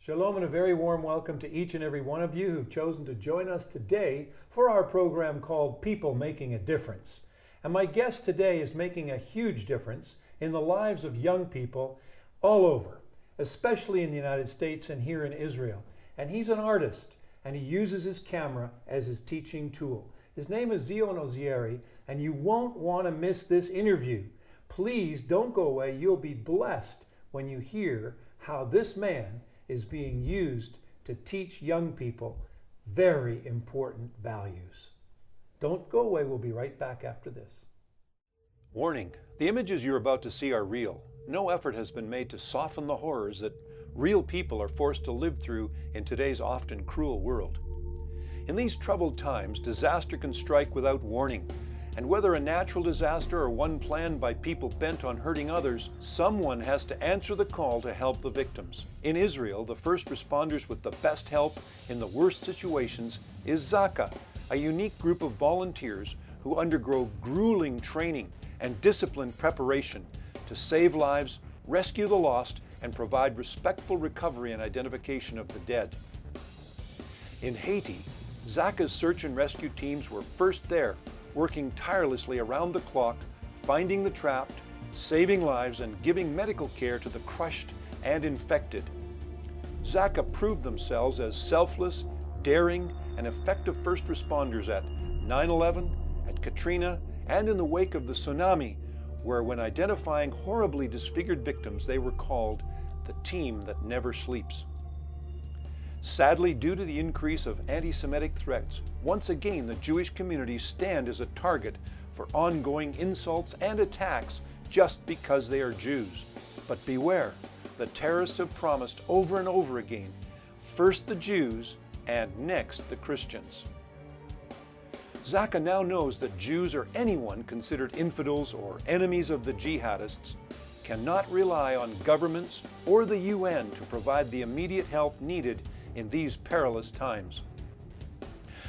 Shalom and a very warm welcome to each and every one of you who've chosen to join us today for our program called People Making a Difference. And my guest today is making a huge difference in the lives of young people all over, especially in the United States and here in Israel. And he's an artist, and he uses his camera as his teaching tool. His name is Zion Ozeri, and you won't want to miss this interview. Please don't go away. You'll be blessed when you hear how this man is being used to teach young people very important values. Don't go away. We'll be right back after this. Warning, the images you're about to see are real. No effort has been made to soften the horrors that real people are forced to live through in today's often cruel world. In these troubled times, disaster can strike without warning. And whether a natural disaster or one planned by people bent on hurting others, someone has to answer the call to help the victims. In Israel, the first responders with the best help in the worst situations is Zaka, a unique group of volunteers who undergo grueling training and disciplined preparation to save lives, rescue the lost, and provide respectful recovery and identification of the dead. In Haiti, Zaka's search and rescue teams were first there, working tirelessly around the clock, finding the trapped, saving lives, and giving medical care to the crushed and infected. Zaka proved themselves as selfless, daring, and effective first responders at 9/11, at Katrina, and in the wake of the tsunami, where when identifying horribly disfigured victims, they were called the team that never sleeps. Sadly, due to the increase of anti-Semitic threats, once again the Jewish communities stand as a target for ongoing insults and attacks just because they are Jews. But beware, the terrorists have promised over and over again, first the Jews and next the Christians. Zaka now knows that Jews or anyone considered infidels or enemies of the jihadists cannot rely on governments or the UN to provide the immediate help needed in these perilous times.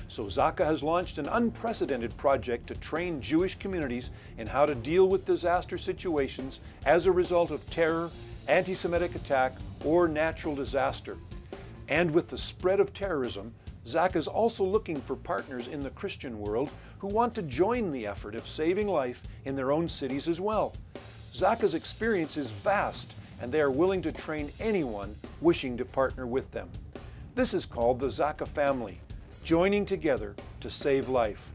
So Zaka has launched an unprecedented project to train Jewish communities in how to deal with disaster situations as a result of terror, anti-Semitic attack, or natural disaster. And with the spread of terrorism, Zaka is also looking for partners in the Christian world who want to join the effort of saving life in their own cities as well. Zaka's experience is vast, and they are willing to train anyone wishing to partner with them. This is called the Zaka family, joining together to save life.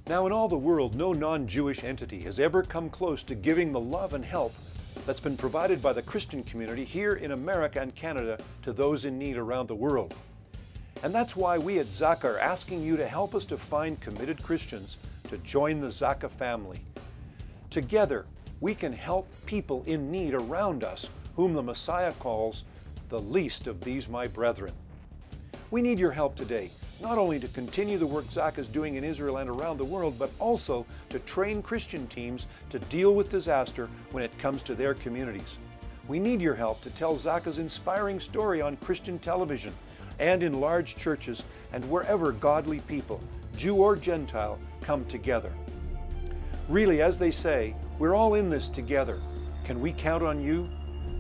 Now, in all the world, no non-Jewish entity has ever come close to giving the love and help that's been provided by the Christian community here in America and Canada to those in need around the world. And that's why we at Zaka are asking you to help us to find committed Christians to join the Zaka family. Together, we can help people in need around us, whom the Messiah calls the least of these my brethren. We need your help today, not only to continue the work Zaka is doing in Israel and around the world, but also to train Christian teams to deal with disaster when it comes to their communities. We need your help to tell Zaka's inspiring story on Christian television and in large churches and wherever godly people, Jew or Gentile, come together. Really, as they say, we're all in this together. Can we count on you?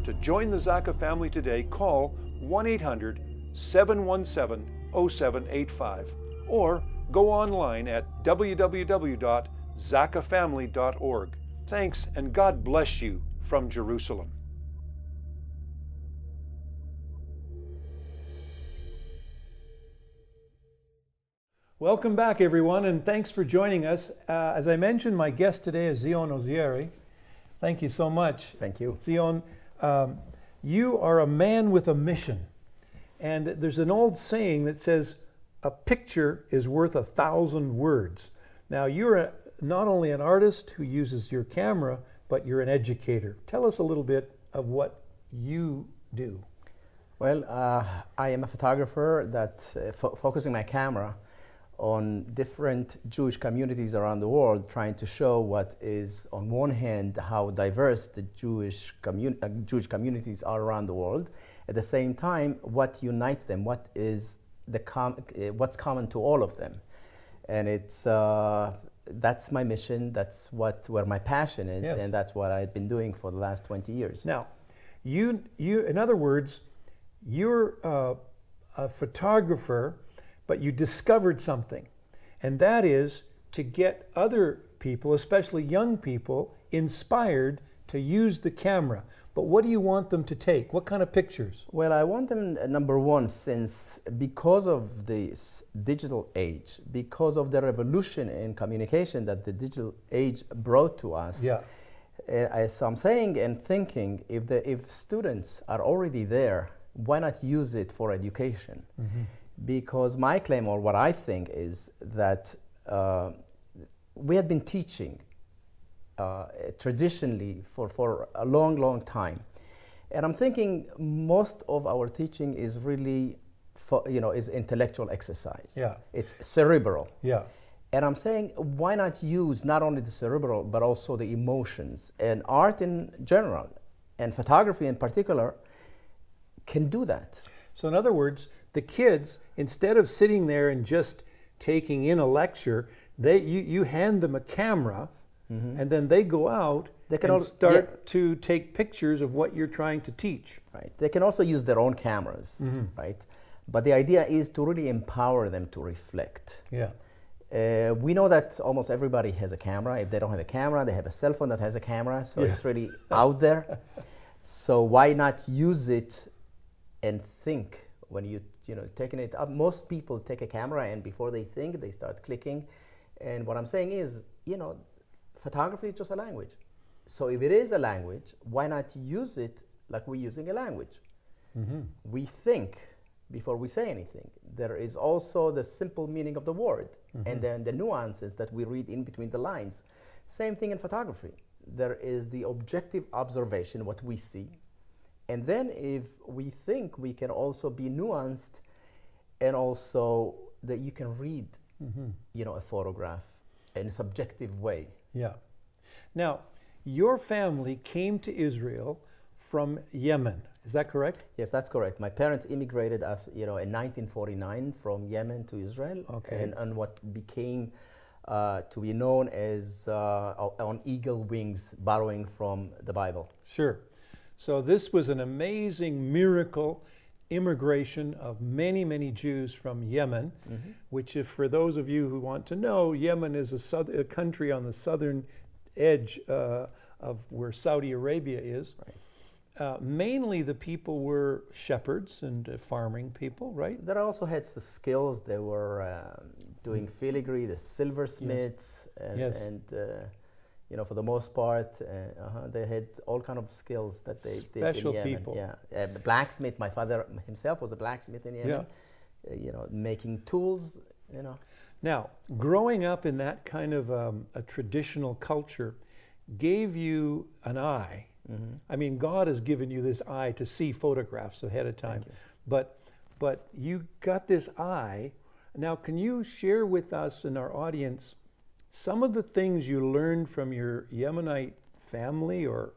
To join the Zaka family today, call 1-800-717-0785 or go online at www.zakafamily.org. Thanks, and God bless you from Jerusalem. Welcome back, everyone, and thanks for joining us. As I mentioned, my guest today is Zion Ozeri. Thank you so much. Thank you. Zion, you are a man with a mission. And there's an old saying that says, a picture is worth 1,000 words. Now, you're not only an artist who uses your camera, but you're an educator. Tell us a little bit of what you do. Well, I am a photographer that focusing my camera on different Jewish communities around the world, trying to show what is, on one hand, how diverse the Jewish communities are around the world. At the same time, what unites them, what is what's common to all of them. And it's that's my mission, that's where my passion is, yes. And that's what I've been doing for the last 20 years. Now, you in other words, you're a photographer, but you discovered something, and that is to get other people, especially young people, inspired to use the camera. But what do you want them to take? What kind of pictures? Well, I want them, number one, since because of this digital age, because of the revolution in communication that the digital age brought to us, Yeah. So I'm saying and thinking, if students are already there, why not use it for education? Mm-hmm. Because my claim, or what I think, is that we have been teaching traditionally for a long, long time. And I'm thinking most of our teaching is really, is intellectual exercise. Yeah. It's cerebral. Yeah. And I'm saying, why not use not only the cerebral, but also the emotions? And art in general, and photography in particular, can do that. So in other words, the kids, instead of sitting there and just taking in a lecture, you hand them a camera, mm-hmm. and then they go out and start to take pictures of what you're trying to teach. Right. They can also use their own cameras, mm-hmm. right? But the idea is to really empower them to reflect. Yeah. We know that almost everybody has a camera. If they don't have a camera, they have a cell phone that has a camera, so it's really out there. So why not use it and think when taking it up? Most people take a camera, and before they think, they start clicking. And what I'm saying is, photography is just a language. So if it is a language, why not use it like we're using a language? Mm-hmm. We think before we say anything. There is also the simple meaning of the word, mm-hmm. and then the nuances that we read in between the lines. Same thing in photography. There is the objective observation, what we see. And then if we think, we can also be nuanced, and also that you can read, mm-hmm. A photograph in a subjective way. Yeah. Now, your family came to Israel from Yemen. Is that correct? Yes, that's correct. My parents immigrated after, in 1949 from Yemen to Israel, okay. and what became to be known as on eagle wings, borrowing from the Bible. Sure. So this was an amazing miracle immigration of many, many Jews from Yemen, mm-hmm. which, if for those of you who want to know, Yemen is a country on the southern edge of where Saudi Arabia is. Right. Mainly the people were shepherds and farming people, right? They also had the skills. They were doing filigree, the silversmiths, and for the most part, they had all kind of skills that they did in Yemen. Special people. Yeah, blacksmith. My father himself was a blacksmith in Yemen. Yeah. Making tools. Now, growing up in that kind of a traditional culture gave you an eye. Mm-hmm. I mean, God has given you this eye to see photographs ahead of time, but you got this eye. Now, can you share with us and our audience some of the things you learned from your Yemenite family, or,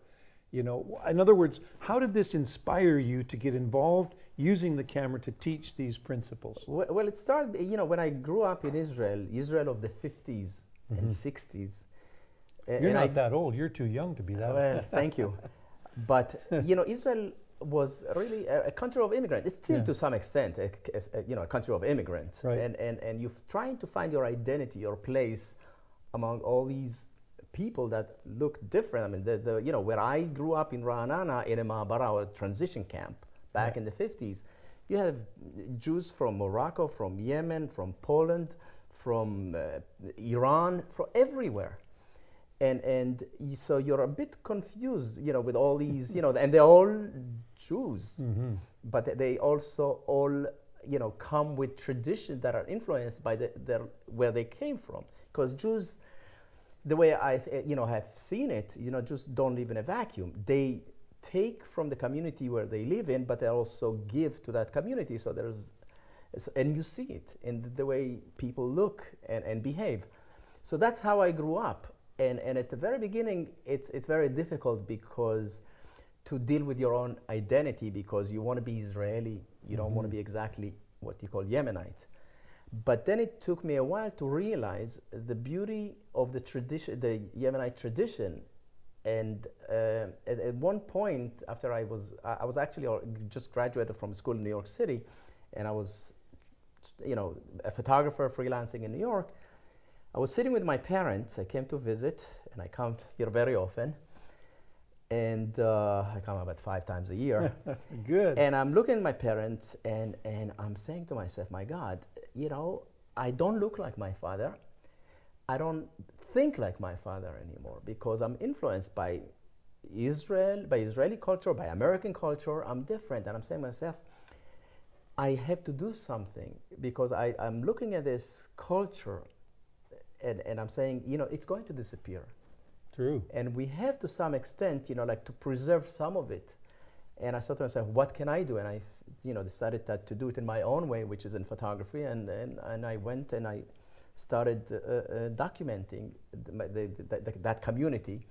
in other words, how did this inspire you to get involved using the camera to teach these principles? Well, it started, when I grew up in Israel of the 50s mm-hmm. and 60s. You're not that old. You're too young to be that old. Well, thank you. But, Israel was really a country of immigrants. It's still to some extent a country of immigrants. Right. And you're trying to find your identity, your place among all these people that look different. I mean, where I grew up in Ra'anana, in a Ma'abara, or a transition camp back in the 50s, you have Jews from Morocco, from Yemen, from Poland, from Iran, from everywhere. And so you're a bit confused, with all these, and they're all Jews, mm-hmm. but they also all, come with traditions that are influenced by where they came from. Because Jews, the way I, have seen it, Jews don't live in a vacuum. They take from the community where they live in, but they also give to that community. So and you see it in the way people look and behave. So that's how I grew up. And at the very beginning, it's very difficult because to deal with your own identity, because you want to be Israeli, you don't want to be exactly what you call Yemenite. But then it took me a while to realize the beauty of the tradition, the Yemenite tradition, And at one point, after I was actually just graduated from school in New York City, and I was, a photographer freelancing in New York. I was sitting with my parents. I came to visit, and I come here very often. And I come about 5 times a year. Good. And I'm looking at my parents, and I'm saying to myself, my God, I don't look like my father. I don't think like my father anymore, because I'm influenced by Israel, by Israeli culture, by American culture. I'm different. And I'm saying to myself, I have to do something, because I'm looking at this culture, and I'm saying, it's going to disappear. True. And we have, to some extent, to preserve some of it. And I thought to myself, what can I do? And I, decided to do it in my own way, which is in photography. And I went and I started documenting that community.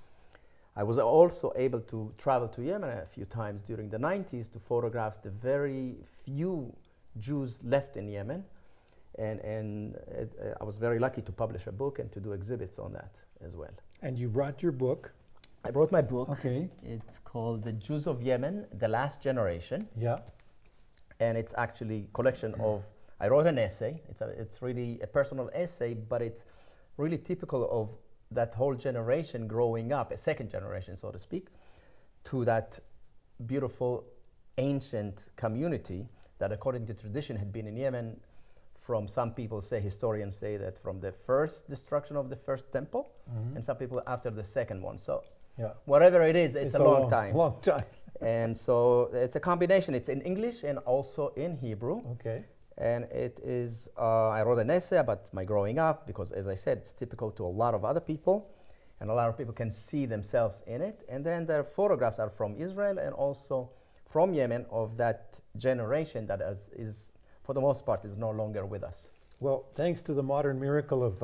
I was also able to travel to Yemen a few times during the 90s to photograph the very few Jews left in Yemen. And I was very lucky to publish a book and to do exhibits on that as well. And you brought your book. I brought my book. Okay. It's called The Jews of Yemen, The Last Generation. Yeah. And it's actually a collection of, I wrote an essay. It's really a personal essay, but it's really typical of that whole generation growing up, a second generation, so to speak, to that beautiful ancient community that, according to tradition, had been in Yemen from, some people say, historians say that from the first destruction of the first temple, and some people after the second one. So whatever it is, it's a long time. Long time. And so it's a combination. It's in English and also in Hebrew. Okay. And it is, I wrote an essay about my growing up, because, as I said, it's typical to a lot of other people, and a lot of people can see themselves in it. And then their photographs are from Israel and also from Yemen, of that generation that is for the most part, is no longer with us. Well, thanks to the modern miracle of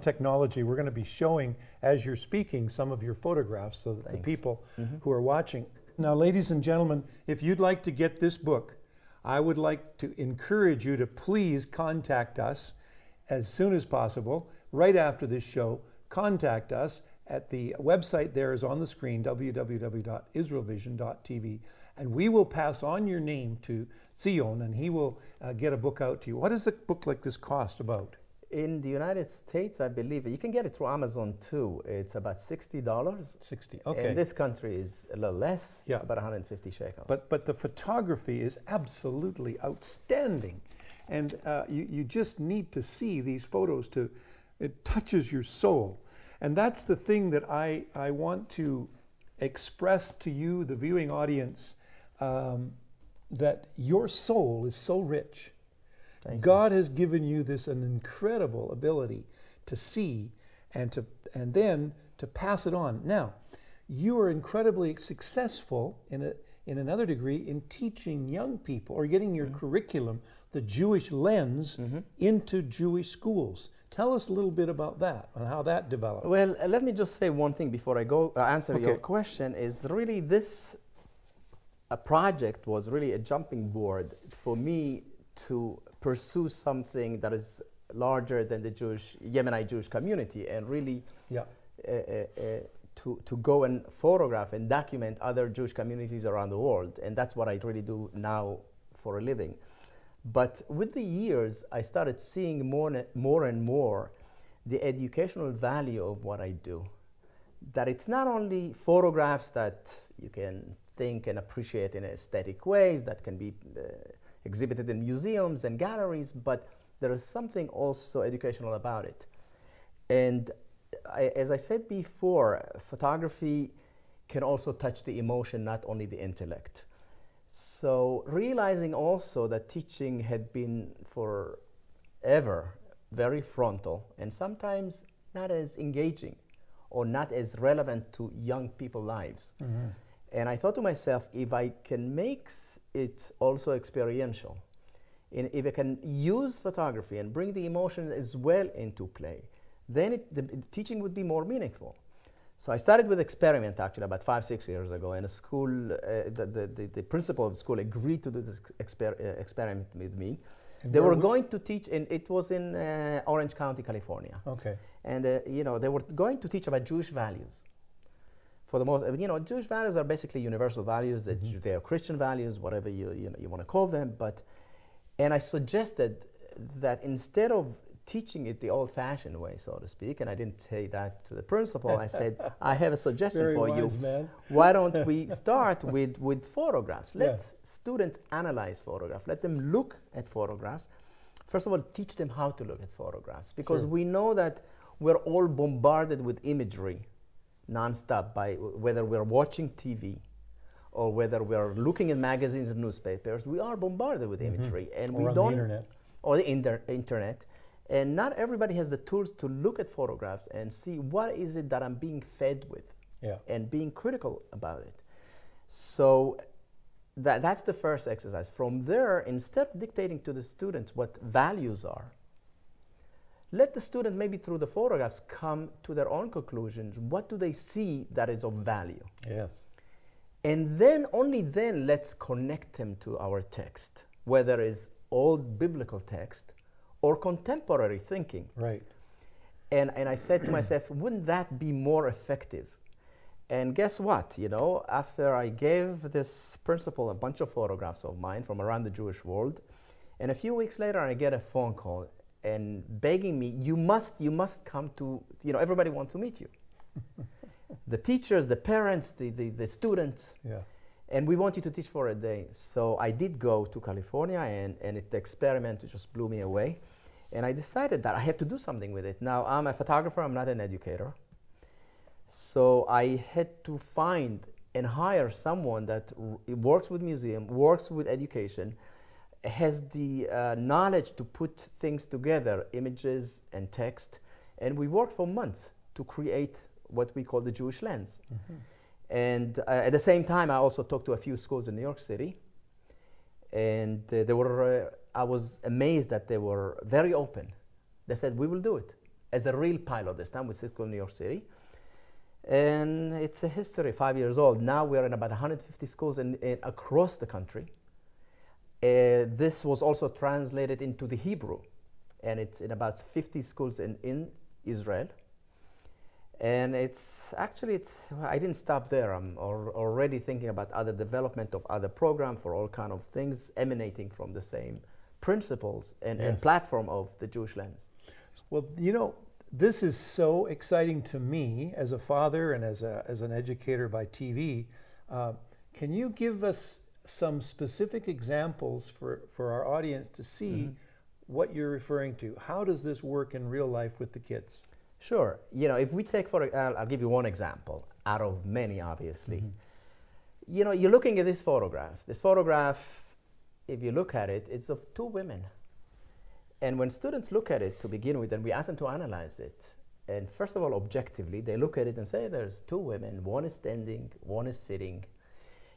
technology, we're going to be showing, as you're speaking, some of your photographs so that the people who are watching. Now, ladies and gentlemen, if you'd like to get this book, I would like to encourage you to please contact us as soon as possible. Right after this show, contact us at the website there is on the screen, www.israelvision.tv, and we will pass on your name to Zion, and he will get a book out to you. What does a book like this cost about? In the United States, I believe, you can get it through Amazon too. It's about $60. 60, okay. In this country is a little less. Yeah. It's about 150 shekels. But the photography is absolutely outstanding. And you just need to see these photos it touches your soul. And that's the thing that I want to express to you, the viewing audience, that your soul is so rich. God has given you an incredible ability to see and then to pass it on. Now, you are incredibly successful in another degree in teaching young people, or getting your curriculum, the Jewish lens, into Jewish schools. Tell us a little bit about that and how that developed. Well, let me just say one thing before I go answer your question. Is really this a project was really a jumping board for me to pursue something that is larger than the Yemenite Jewish community, and really to go and photograph and document other Jewish communities around the world. And that's what I really do now for a living. But with the years, I started seeing more and more the educational value of what I do. That it's not only photographs that you can think and appreciate in aesthetic ways, that can be exhibited in museums and galleries, but there is something also educational about it. And as I said before, photography can also touch the emotion, not only the intellect. So realizing also that teaching had been forever very frontal and sometimes not as engaging or not as relevant to young people's lives. And I thought to myself, if I can make it also experiential, and if I can use photography and bring the emotion as well into play, then the teaching would be more meaningful. So I started with experiment actually about 5-6 years ago, and a school, the principal of the school agreed to do this experiment with me. And they were going to teach, and it was in Orange County, California. Okay. And they were going to teach about Jewish values. for the most, Jewish values are basically universal values, that Judeo-Christian values, whatever you want to call them. And I suggested that instead of teaching it the old-fashioned way, so to speak, and I didn't say that to the principal, I said, I have a suggestion Very for wise you. man. Why don't we start with photographs? Let Yeah. students analyze photographs. Let them look at photographs. First of all, teach them how to look at photographs, because Sure. we know that we're all bombarded with imagery nonstop, by whether we're watching TV or whether we're looking at magazines and newspapers. We are bombarded with imagery, and Or we on don't, the internet. or the internet, and not everybody has the tools to look at photographs and see what is it that I'm being fed with, Yeah. and being critical about it. So that's the first exercise. From there, instead of dictating to the students what values are, let the student, maybe through the photographs, come to their own conclusions. What do they see that is of value? Yes. And then, only then, let's connect them to our text, whether it's old biblical text or contemporary thinking. Right. And I said to myself, wouldn't that be more effective? And guess what? After I gave this principal a bunch of photographs of mine from around the Jewish world, and a few weeks later I get a phone call and begging me, you must come to, everybody wants to meet you. The teachers, the parents, the students. Yeah. And we want you to teach for a day. So I did go to California, and the experiment just blew me away. And I decided that I have to do something with it. Now, I'm a photographer, I'm not an educator. So I had to find and hire someone that works with museum, works with education, has the knowledge to put things together, images and text. And we worked for months to create what we call the Jewish lens. And at the same time, I also talked to a few schools in New York City. And I was amazed that they were very open. They said, we will do it as a real pilot this time with school in New York City. And it's a history, 5 years old. Now we're in about 150 schools across the country. This was also translated into the Hebrew, and it's in about 50 schools in Israel. And I didn't stop there. I'm already thinking about other development of other programs for all kind of things emanating from the same principles and platform of the Jewish lens. Well, this is so exciting to me as a father and as an educator by TV. Can you give us some specific examples for our audience to see what you're referring to? How does this work in real life with the kids? Sure. If we take I'll give you one example out of many, obviously. You're looking at this photograph. This photograph, if you look at it, it's of two women. And when students look at it to begin with, and we ask them to analyze it, and first of all, objectively, they look at it and say there's two women, one is standing, one is sitting.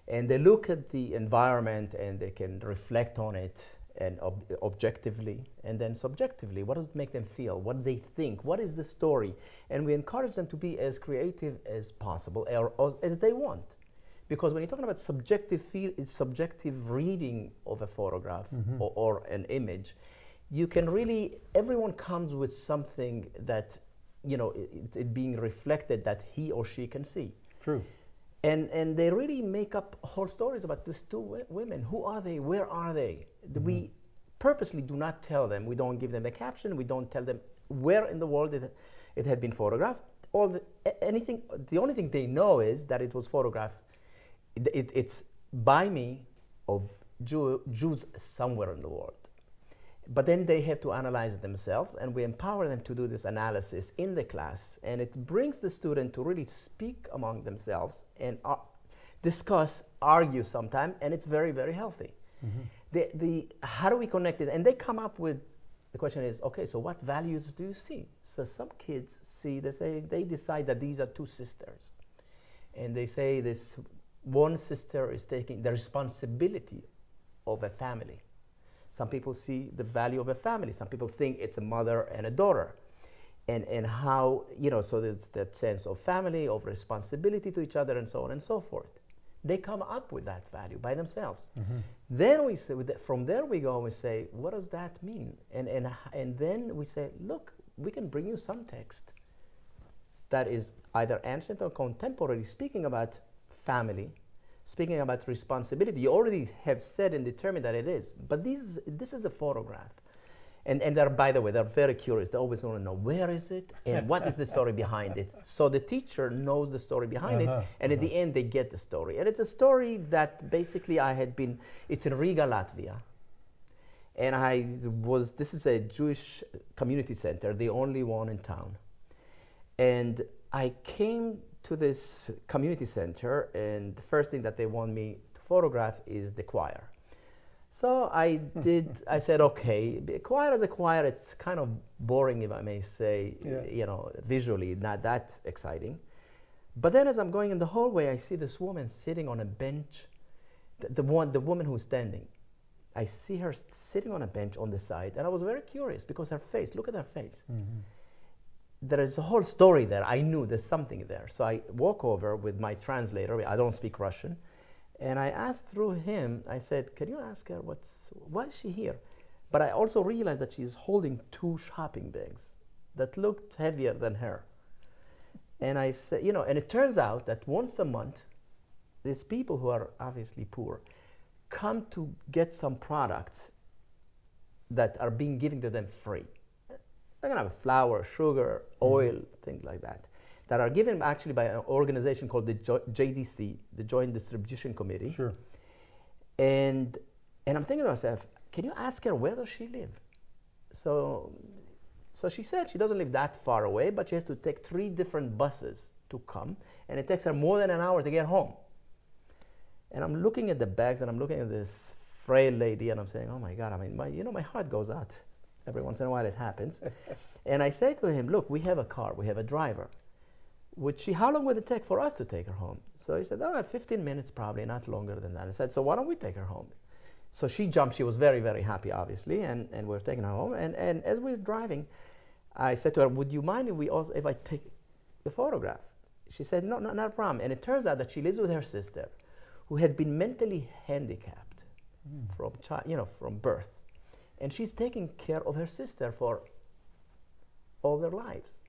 And they look at the environment and they can reflect on it, and objectively, and then subjectively, what does it make them feel? What do they think? What is the story? And we encourage them to be as creative as possible, or as they want. Because when you're talking about subjective reading of a photograph or an image, you can everyone comes with something that, it being reflected that he or she can see. True. And they really make up whole stories about these two women. Who are they? Where are they? We purposely do not tell them. We don't give them the caption. We don't tell them where in the world it had been photographed. The only thing they know is that it was photographed. It's by me of Jews somewhere in the world. But then they have to analyze it themselves, and we empower them to do this analysis in the class. And it brings the student to really speak among themselves and discuss, argue sometimes, and it's very, very healthy. How do we connect it? And they come up with, the question is, okay, so what values do you see? So some kids they decide that these are two sisters. And they say this one sister is taking the responsibility of a family. Some people see the value of a family. Some people think it's a mother and a daughter. And how, so there's that sense of family, of responsibility to each other, and so on and so forth. They come up with that value by themselves. Then we say, from there we go and we say, what does that mean? And then we say, look, we can bring you some text. that is either ancient or contemporary, speaking about family, speaking about responsibility. You already have said and determined that it is, but this is a photograph. And they're, by the way, they're very curious. They always want to know, where is it and what is the story behind it? So the teacher knows the story behind it, and at the end they get the story. And it's a story that basically it's in Riga, Latvia. And this is a Jewish community center, the only one in town. And I came to this community center, and the first thing that they want me to photograph is the choir. So I said, okay, choir as a choir, it's kind of boring, if I may say, visually, not that exciting. But then as I'm going in the hallway, I see this woman sitting on a bench, the woman who's standing. I see her sitting on a bench on the side, and I was very curious because her face, look at her face. Mm-hmm. There is a whole story there. I knew there's something there. So I walk over with my translator. I don't speak Russian. And I asked through him, I said, can you ask her why is she here? But I also realized that she's holding 2 shopping bags that looked heavier than her. And I said, and it turns out that once a month, these people who are obviously poor come to get some products that are being given to them free. They're gonna have flour, sugar, oil, things like that are given actually by an organization called the JDC, the Joint Distribution Committee. Sure. And I'm thinking to myself, can you ask her where does she live? So she said she doesn't live that far away, but she has to take 3 different buses to come, and it takes her more than an hour to get home. And I'm looking at the bags, and I'm looking at this frail lady, and I'm saying, oh my God, I mean, my heart goes out. Every once in a while it happens. And I say to him, look, we have a car, we have a driver. How long would it take for us to take her home? So he said, 15 minutes probably, not longer than that. I said, so why don't we take her home? So she jumped. She was very, very happy, obviously, and we're taking her home. And as we were driving, I said to her, would you mind if I take the photograph? She said, no, not a problem. And it turns out that she lives with her sister, who had been mentally handicapped from birth. And she's taking care of her sister for all their lives.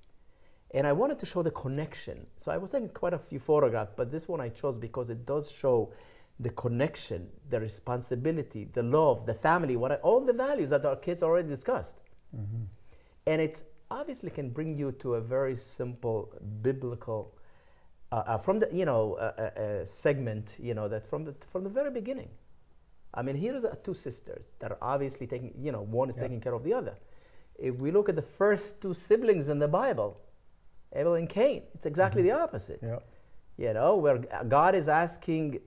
And I wanted to show the connection. So I was taking quite a few photographs, but this one I chose because it does show the connection, the responsibility, the love, the family, all the values that our kids already discussed. Mm-hmm. And it's obviously can bring you to a very simple biblical, from the segment, that from the very beginning. I mean, here are 2 sisters that are obviously taking, one is taking care of the other. If we look at the first 2 siblings in the Bible, Abel and Cain, it's exactly the opposite. Yeah. Where God is asking,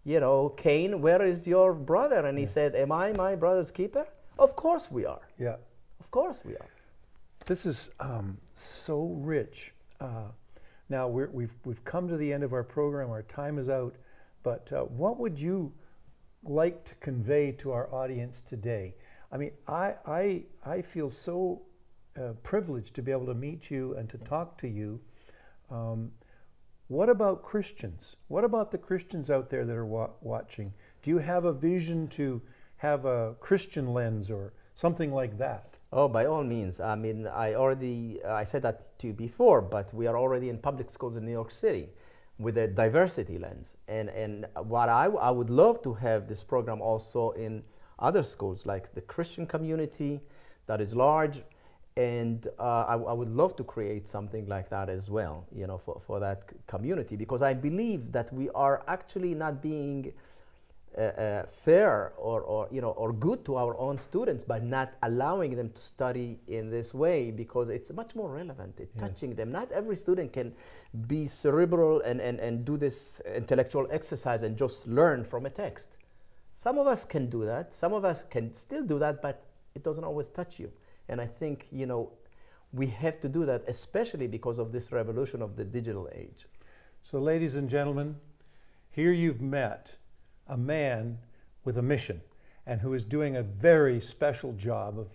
Cain, where is your brother? And he said, am I my brother's keeper? Of course we are. Yeah. Of course we are. This is so rich. Now we've come to the end of our program. Our time is out. But what would you like to convey to our audience today? I mean, I feel so privileged to be able to meet you and to talk to you. What about Christians? What about the Christians out there that are watching? Do you have a vision to have a Christian lens or something like that? Oh, by all means. I mean, I said that to you before, but we are already in public schools in New York City with a diversity lens. And what I would love to have this program also in other schools, like the Christian community that is large. And I would love to create something like that as well, for that community, because I believe that we are actually not being fair or good to our own students by not allowing them to study in this way, because it's much more relevant. It's touching them. Not every student can be cerebral and do this intellectual exercise and just learn from a text. Some of us can do that. Some of us can still do that, but it doesn't always touch you. And I think, we have to do that, especially because of this revolution of the digital age. So, ladies and gentlemen, here you've met a man with a mission and who is doing a very special job of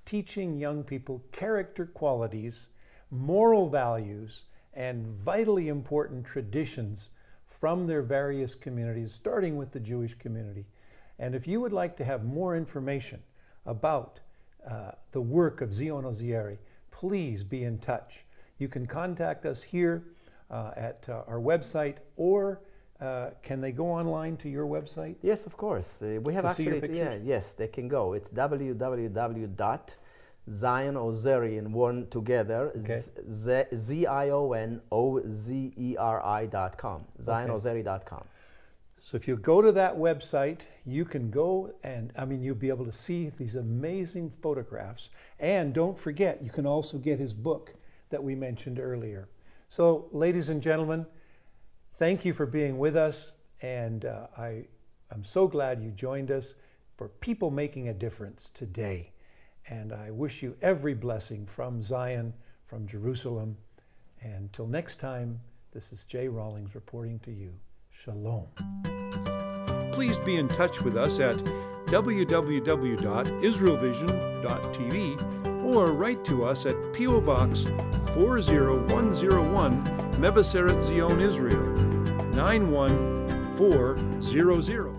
teaching young people character qualities, moral values, and vitally important traditions from their various communities, starting with the Jewish community. And if you would like to have more information about the work of Zion Ozeri, please be in touch. you can contact us here at our website, or can they go online to your website? Yes, of course. We have To see your actually, pictures? yes, they can go. It's www.Zion Ozeri in one together, Okay. ZionOzeri.com, ZionOzeri.com. So if you go to that website, you can go and, you'll be able to see these amazing photographs. And don't forget, you can also get his book that we mentioned earlier. So, ladies and gentlemen, thank you for being with us. And I'm so glad you joined us for People Making a Difference today. And I wish you every blessing from Zion, from Jerusalem. And till next time, this is Jay Rawlings reporting to you. Shalom. Please be in touch with us at www.israelvision.tv or write to us at P.O. Box 40101, Mevaseret, Zion, Israel 91400.